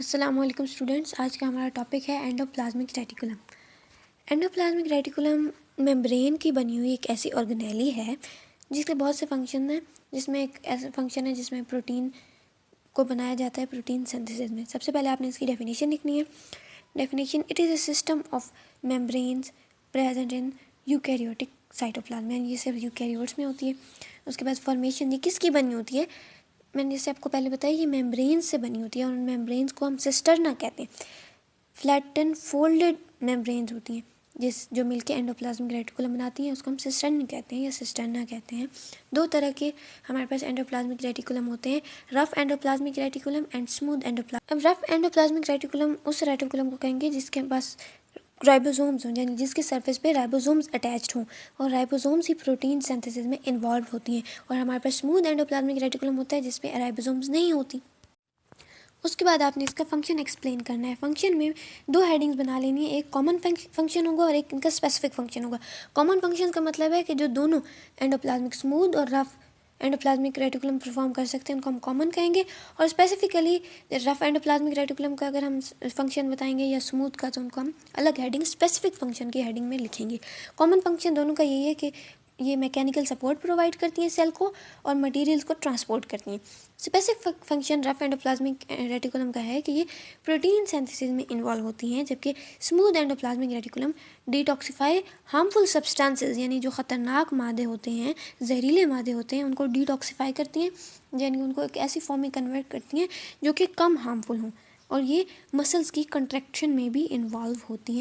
अस्सलामुअलैकुम स्टूडेंट्स। आज का हमारा टॉपिक है endoplasmic reticulum. Endoplasmic reticulum membrane की बनी हुई एक ऐसी ऑर्गेनेली है जिसके बहुत से फंक्शन हैं, जिसमें एक ऐसा फंक्शन है जिसमें प्रोटीन को बनाया जाता है प्रोटीन सिंथेसिस में। सबसे पहले आपने इसकी डेफिनेशन लिखनी है। Definition: it is a system of membranes present in eukaryotic cytoplasm, यानी ये सिर्फ यूकैरियोट्स में होती है। उसके बाद फॉर्मेशन, ये किसकी बनी होती है? मैंने जैसे आपको पहले बताया, ये मेम्ब्रेन से बनी होती है और उन मेम्ब्रेन्स को हम सिस्टर्ना कहते हैं। फ्लैटन फोल्डेड मेम्ब्रेन्स होती हैं जो मिलके एंडोप्लाज्मिक रेटिकुलम बनाती हैं, उसको हम सिस्टर्न कहते हैं या सिस्टर्ना कहते हैं। दो तरह के हमारे पास एंडोप्लाज्मिक रेटिकुलम होते हैं, rough endoplasmic reticulum and smooth endoplasmic. अब रफ एंडोप्लाज्मिक रेटिकुलम उस रेटिकुलम को कहेंगे जिसके पास राइबोसोम्स हों, यानी जिसके सरफेस पे राइबोसोम्स अटैच्ड हों, और राइबोसोम्स ही प्रोटीन सिंथेसिस में इन्वॉल्व होती हैं। और हमारे पास स्मूथ एंडोप्लाज्मिक रेटिकुलम होता है जिसपे राइबोसोम्स नहीं होती। उसके बाद आपने इसका फंक्शन एक्सप्लेन करना है। फंक्शन में दो हेडिंग्स बना लेनी है, एक कॉमन फंक्शन होगा और एक इनका स्पेसिफिक फंक्शन होगा। कॉमन फंक्शन का मतलब है कि जो दोनों एंडोप्लाज्मिक स्मूथ और रफ एंडोप्लाज्मिक रेटिकुलम परफॉर्म कर सकते हैं उनको हम कॉमन कहेंगे। और स्पेसिफिकली रफ एंडोप्लाज्मिक रेटिकुलम का अगर हम फंक्शन बताएंगे या स्मूथ का, तो उनको हम अलग हेडिंग स्पेसिफिक फंक्शन की हेडिंग में लिखेंगे। कॉमन फंक्शन दोनों का यही है कि ये मैकेनिकल सपोर्ट प्रोवाइड करती हैं सेल को और मटेरियल्स को ट्रांसपोर्ट करती हैं। Specific function rough endoplasmic reticulum का है कि ये प्रोटीन सिंथेसिस में इन्वॉल्व होती हैं, जबकि smooth endoplasmic reticulum detoxify harmful substances, यानी जो ख़तरनाक मादे होते हैं, जहरीले मादे होते हैं, उनको डिटॉक्सिफाई करती हैं, यानी उनको एक ऐसी फॉर्म में कन्वर्ट करती हैं जो कि कम हार्मफुल हों। और ये मसल्स की कंट्रैक्शन में भी इन्वॉल्व होती हैं।